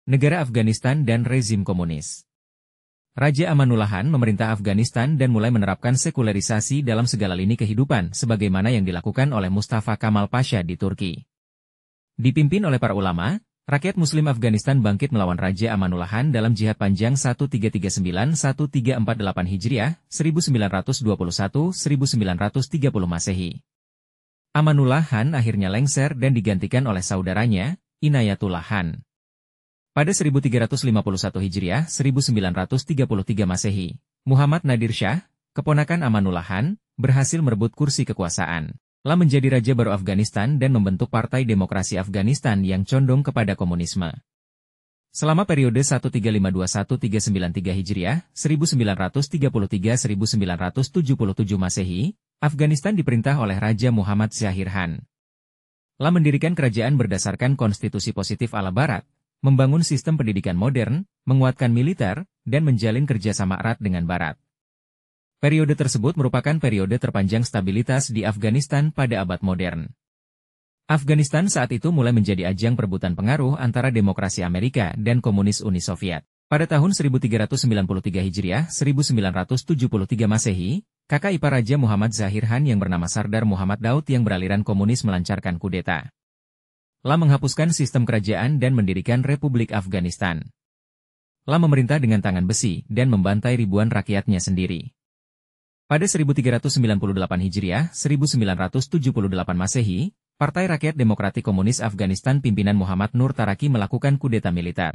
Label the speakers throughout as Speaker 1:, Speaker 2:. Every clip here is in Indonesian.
Speaker 1: Negara Afghanistan dan rezim komunis. Raja Amanullah Khan memerintah Afghanistan dan mulai menerapkan sekularisasi dalam segala lini kehidupan sebagaimana yang dilakukan oleh Mustafa Kamal Pasha di Turki. Dipimpin oleh para ulama, rakyat Muslim Afghanistan bangkit melawan Raja Amanullah Khan dalam jihad panjang 1339-1348 Hijriah, 1921-1930 Masehi. Amanullah Khan akhirnya lengser dan digantikan oleh saudaranya, Inayatullah Khan. Pada 1351 Hijriah, 1933 Masehi, Muhammad Nadir Shah, keponakan Amanullah Khan, berhasil merebut kursi kekuasaan. Lah menjadi raja baru Afghanistan dan membentuk Partai Demokrasi Afghanistan yang condong kepada komunisme. Selama periode 1352-1393 Hijriah, 1933-1977 Masehi, Afghanistan diperintah oleh Raja Muhammad Zahir Khan. Lah mendirikan kerajaan berdasarkan konstitusi positif ala Barat, membangun sistem pendidikan modern, menguatkan militer, dan menjalin kerjasama erat dengan Barat. Periode tersebut merupakan periode terpanjang stabilitas di Afghanistan pada abad modern. Afghanistan saat itu mulai menjadi ajang perebutan pengaruh antara demokrasi Amerika dan komunis Uni Soviet. Pada tahun 1393 Hijriah, 1973 Masehi, kakak ipar Raja Muhammad Zahir Khan yang bernama Sardar Muhammad Daud yang beraliran komunis melancarkan kudeta. Lah menghapuskan sistem kerajaan dan mendirikan Republik Afghanistan. Lah memerintah dengan tangan besi dan membantai ribuan rakyatnya sendiri. Pada 1398 Hijriah, 1978 Masehi, Partai Rakyat Demokratik Komunis Afghanistan pimpinan Muhammad Nur Taraki melakukan kudeta militer.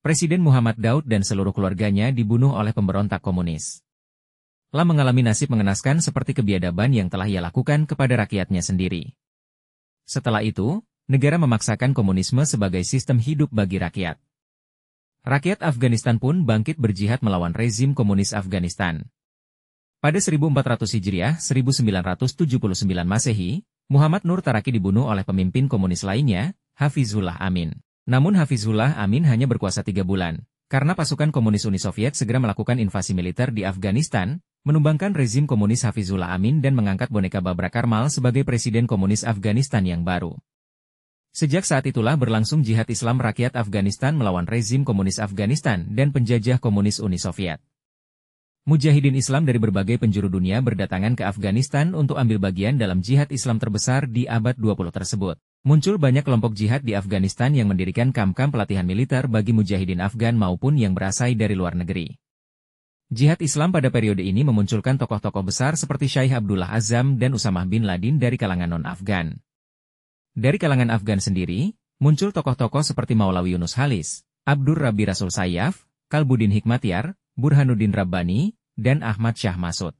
Speaker 1: Presiden Muhammad Daud dan seluruh keluarganya dibunuh oleh pemberontak komunis. Lah mengalami nasib mengenaskan seperti kebiadaban yang telah ia lakukan kepada rakyatnya sendiri. Setelah itu, negara memaksakan komunisme sebagai sistem hidup bagi rakyat. Rakyat Afghanistan pun bangkit berjihad melawan rezim komunis Afghanistan. Pada 1400 Hijriah, 1979 Masehi, Muhammad Nur Taraki dibunuh oleh pemimpin komunis lainnya, Hafizullah Amin. Namun Hafizullah Amin hanya berkuasa 3 bulan, karena pasukan komunis Uni Soviet segera melakukan invasi militer di Afghanistan, menumbangkan rezim komunis Hafizullah Amin dan mengangkat boneka Babrak Karmal sebagai presiden komunis Afghanistan yang baru. Sejak saat itulah berlangsung jihad Islam rakyat Afghanistan melawan rezim komunis Afghanistan dan penjajah komunis Uni Soviet. Mujahidin Islam dari berbagai penjuru dunia berdatangan ke Afghanistan untuk ambil bagian dalam jihad Islam terbesar di abad 20 tersebut. Muncul banyak kelompok jihad di Afghanistan yang mendirikan kamp-kamp pelatihan militer bagi mujahidin Afgan maupun yang berasal dari luar negeri. Jihad Islam pada periode ini memunculkan tokoh-tokoh besar seperti Syekh Abdullah Azzam dan Usamah bin Laden dari kalangan non-Afgan. Dari kalangan Afgan sendiri, muncul tokoh-tokoh seperti Maulawi Yunus Halis, Abdur Rabbi Rasul Sayyaf, Kalbuddin Hikmatyar, Burhanuddin Rabbani, dan Ahmad Shah Masud.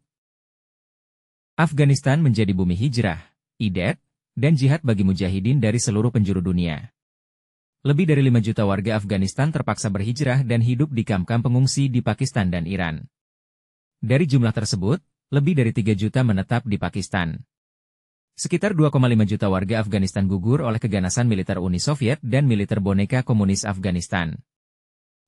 Speaker 1: Afghanistan menjadi bumi hijrah, idet, dan jihad bagi mujahidin dari seluruh penjuru dunia. Lebih dari 5 juta warga Afghanistan terpaksa berhijrah dan hidup di kamp-kamp pengungsi di Pakistan dan Iran. Dari jumlah tersebut, lebih dari 3 juta menetap di Pakistan. Sekitar 2,5 juta warga Afghanistan gugur oleh keganasan militer Uni Soviet dan militer boneka komunis Afghanistan.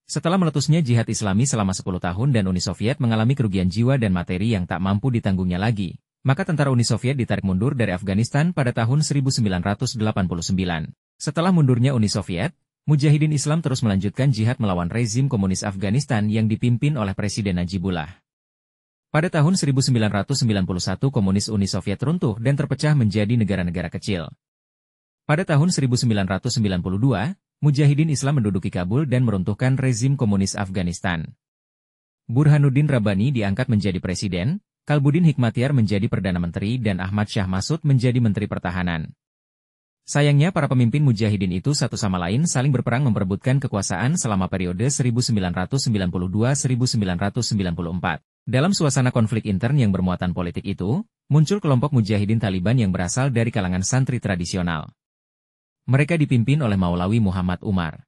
Speaker 1: Setelah meletusnya jihad Islami selama 10 tahun dan Uni Soviet mengalami kerugian jiwa dan materi yang tak mampu ditanggungnya lagi, maka tentara Uni Soviet ditarik mundur dari Afghanistan pada tahun 1989. Setelah mundurnya Uni Soviet, Mujahidin Islam terus melanjutkan jihad melawan rezim komunis Afghanistan yang dipimpin oleh Presiden Najibullah. Pada tahun 1991 komunis Uni Soviet runtuh dan terpecah menjadi negara-negara kecil. Pada tahun 1992, Mujahidin Islam menduduki Kabul dan meruntuhkan rezim komunis Afghanistan. Burhanuddin Rabbani diangkat menjadi presiden, Kalbuddin Hikmatyar menjadi Perdana Menteri dan Ahmad Shah Masud menjadi Menteri Pertahanan. Sayangnya para pemimpin Mujahidin itu satu sama lain saling berperang memperebutkan kekuasaan selama periode 1992-1994. Dalam suasana konflik intern yang bermuatan politik itu, muncul kelompok Mujahidin Taliban yang berasal dari kalangan santri tradisional. Mereka dipimpin oleh Maulawi Muhammad Umar.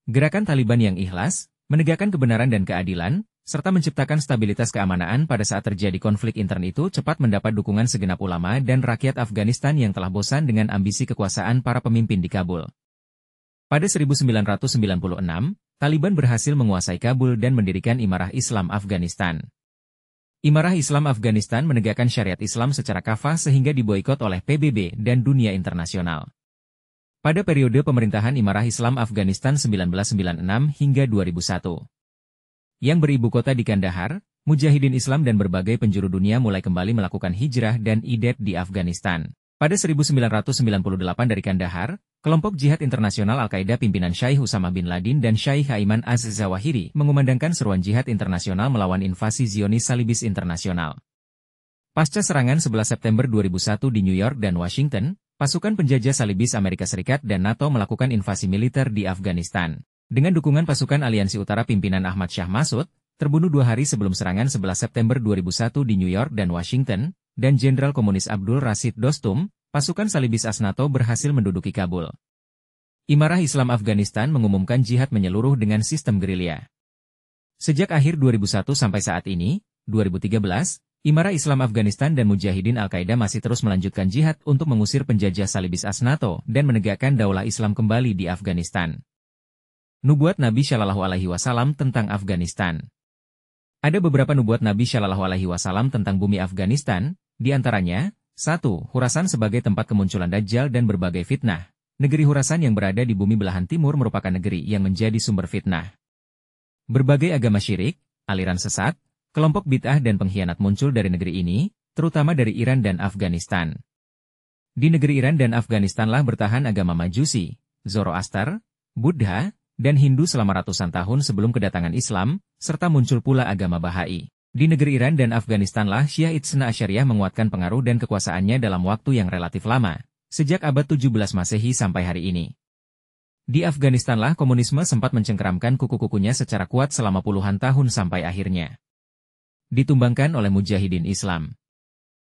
Speaker 1: Gerakan Taliban yang ikhlas, menegakkan kebenaran dan keadilan, serta menciptakan stabilitas keamanan pada saat terjadi konflik intern itu cepat mendapat dukungan segenap ulama dan rakyat Afghanistan yang telah bosan dengan ambisi kekuasaan para pemimpin di Kabul. Pada 1996, Taliban berhasil menguasai Kabul dan mendirikan Imarah Islam Afghanistan. Imarah Islam Afghanistan menegakkan syariat Islam secara kafah sehingga diboikot oleh PBB dan dunia internasional. pada periode pemerintahan Imarah Islam Afghanistan 1996 hingga 2001. Yang beribu kota di Kandahar, Mujahidin Islam dan berbagai penjuru dunia mulai kembali melakukan hijrah dan idet di Afghanistan. Pada 1998 dari Kandahar, kelompok jihad internasional Al-Qaeda pimpinan Syekh Usamah bin Laden dan Syekh Ayman Az-Zawahiri mengumandangkan seruan jihad internasional melawan invasi Zionis Salibis internasional. Pasca serangan 11 September 2001 di New York dan Washington, pasukan penjajah Salibis Amerika Serikat dan NATO melakukan invasi militer di Afghanistan. Dengan dukungan pasukan Aliansi Utara pimpinan Ahmad Shah Massoud, terbunuh 2 hari sebelum serangan 11 September 2001 di New York dan Washington, dan Jenderal Komunis Abdul Rashid Dostum, pasukan Salibis AS-NATO berhasil menduduki Kabul. Imarah Islam Afghanistan mengumumkan jihad menyeluruh dengan sistem gerilya. Sejak akhir 2001 sampai saat ini, 2013, Imarah Islam Afghanistan dan Mujahidin Al-Qaeda masih terus melanjutkan jihad untuk mengusir penjajah Salibis AS-NATO dan menegakkan daulah Islam kembali di Afghanistan. Nubuat Nabi Shallallahu Alaihi Wasallam tentang Afghanistan. Ada beberapa nubuat Nabi Shallallahu Alaihi Wasallam tentang bumi Afghanistan, di antaranya, 1. Khurasan sebagai tempat kemunculan Dajjal dan berbagai fitnah. Negeri Khurasan yang berada di bumi belahan timur merupakan negeri yang menjadi sumber fitnah. Berbagai agama syirik, aliran sesat, kelompok bid'ah dan pengkhianat muncul dari negeri ini, terutama dari Iran dan Afghanistan. Di negeri Iran dan Afghanistanlah bertahan agama Majusi, Zoroaster, Buddha, dan Hindu selama ratusan tahun sebelum kedatangan Islam, serta muncul pula agama Bahai. Di negeri Iran dan Afghanistanlah Syiah Itsna Asyariyah menguatkan pengaruh dan kekuasaannya dalam waktu yang relatif lama, sejak abad 17 Masehi sampai hari ini. Di Afghanistanlah komunisme sempat mencengkeramkan kuku-kukunya secara kuat selama puluhan tahun sampai akhirnya ditumbangkan oleh Mujahidin Islam.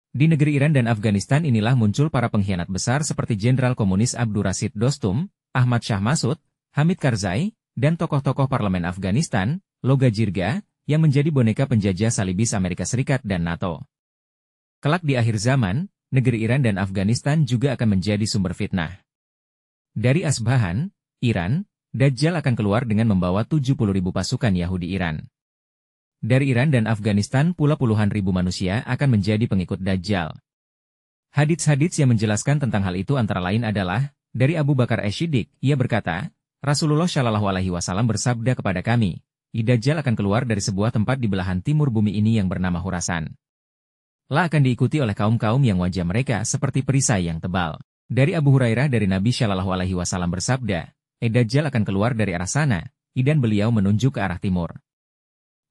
Speaker 1: Di negeri Iran dan Afghanistan inilah muncul para pengkhianat besar seperti Jenderal Komunis Abdul Rashid Dostum, Ahmad Shah Massoud, Hamid Karzai, dan tokoh-tokoh parlemen Afghanistan, Loga Jirga, yang menjadi boneka penjajah Salibis Amerika Serikat dan NATO. Kelak di akhir zaman, negeri Iran dan Afghanistan juga akan menjadi sumber fitnah. Dari Asbahan, Iran, Dajjal akan keluar dengan membawa 70.000 pasukan Yahudi Iran. Dari Iran dan Afghanistan pula puluhan ribu manusia akan menjadi pengikut Dajjal. Hadits-hadits yang menjelaskan tentang hal itu antara lain adalah, dari Abu Bakar As-Siddiq, ia berkata, Rasulullah Shallallahu Alaihi Wasallam bersabda kepada kami, Dajjal akan keluar dari sebuah tempat di belahan timur bumi ini yang bernama Khurasan. Akan diikuti oleh kaum-kaum yang wajah mereka seperti perisai yang tebal. Dari Abu Hurairah dari Nabi Shallallahu Alaihi Wasallam bersabda, Dajjal akan keluar dari arah sana, dan beliau menunjuk ke arah timur.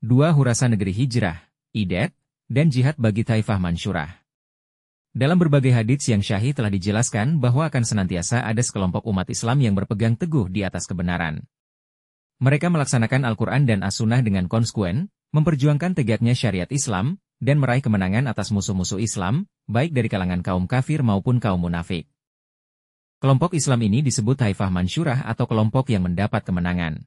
Speaker 1: 2. Khurasan negeri hijrah, idet, dan jihad bagi Taifah Mansyurah. Dalam berbagai hadits yang syahih telah dijelaskan bahwa akan senantiasa ada sekelompok umat Islam yang berpegang teguh di atas kebenaran. Mereka melaksanakan Al-Quran dan As-Sunnah dengan konsekuen, memperjuangkan tegaknya syariat Islam, dan meraih kemenangan atas musuh-musuh Islam, baik dari kalangan kaum kafir maupun kaum munafik. Kelompok Islam ini disebut Taifah Mansyurah atau kelompok yang mendapat kemenangan.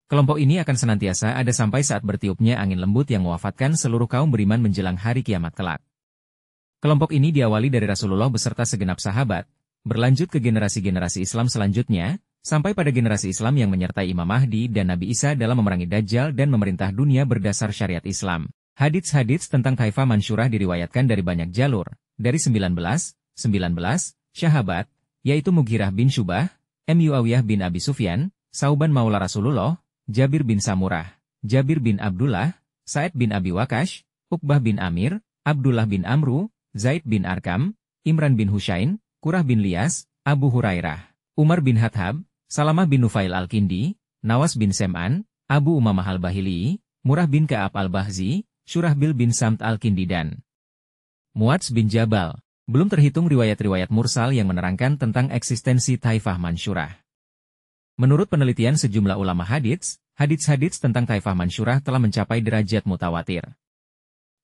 Speaker 1: Kelompok ini akan senantiasa ada sampai saat bertiupnya angin lembut yang mewafatkan seluruh kaum beriman menjelang hari kiamat kelak. Kelompok ini diawali dari Rasulullah beserta segenap sahabat, berlanjut ke generasi-generasi Islam selanjutnya, sampai pada generasi Islam yang menyertai Imam Mahdi dan Nabi Isa dalam memerangi Dajjal dan memerintah dunia berdasar syariat Islam. Hadits-hadits tentang Taifah Mansyurah diriwayatkan dari banyak jalur, dari 19 sahabat, yaitu Mughirah bin Syubah, Muawiyah bin Abi Sufyan, Sauban Maula Rasulullah, Jabir bin Samurah, Jabir bin Abdullah, Sa'id bin Abi Waqash, Uqbah bin Amir, Abdullah bin Amru, Zaid bin Arkam, Imran bin Husain, Qurrah bin Liyas, Abu Hurairah, Umar bin Khattab, Salamah bin Nufail Al-Kindi, Nawas bin Sem'an, Abu Umamah Al-Bahili, Murrah bin Ka'ab Al-Bahzi, Syurahbil bin Samt Al-Kindi dan Muadz bin Jabal. Belum terhitung riwayat-riwayat mursal yang menerangkan tentang eksistensi Taifah Mansyurah. Menurut penelitian sejumlah ulama hadits tentang Taifah Mansyurah telah mencapai derajat mutawatir.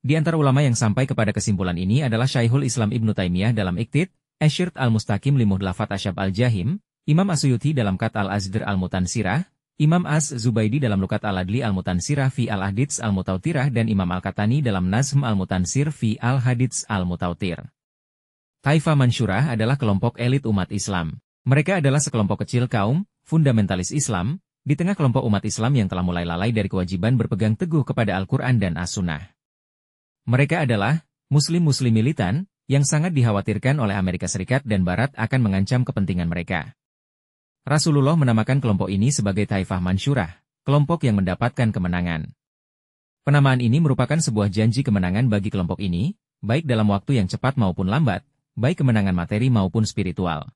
Speaker 1: Di antara ulama yang sampai kepada kesimpulan ini adalah Syekhul Islam Ibnu Taimiyah dalam Iqtid, Asyirt al-Mustaqim Limuhdlafat Asyab al-Jahim, Imam Asyuyuti dalam Kat al-Azdr al-Mutansirah, Imam Az-Zubaidi dalam Lukat al-Adli al-Mutansirah fi al-Hadits al-Mutautirah dan Imam Al-Katani dalam Nazm al-Mutansir fi al-Hadits al-Mutautir. Taifah Mansyurah adalah kelompok elit umat Islam. Mereka adalah sekelompok kecil kaum, fundamentalis Islam, di tengah kelompok umat Islam yang telah mulai lalai dari kewajiban berpegang teguh kepada Al-Quran dan As-Sunnah. Mereka adalah Muslim-Muslim militan, yang sangat dikhawatirkan oleh Amerika Serikat dan Barat akan mengancam kepentingan mereka. Rasulullah menamakan kelompok ini sebagai Taifah Mansyurah, kelompok yang mendapatkan kemenangan. Penamaan ini merupakan sebuah janji kemenangan bagi kelompok ini, baik dalam waktu yang cepat maupun lambat, baik kemenangan materi maupun spiritual.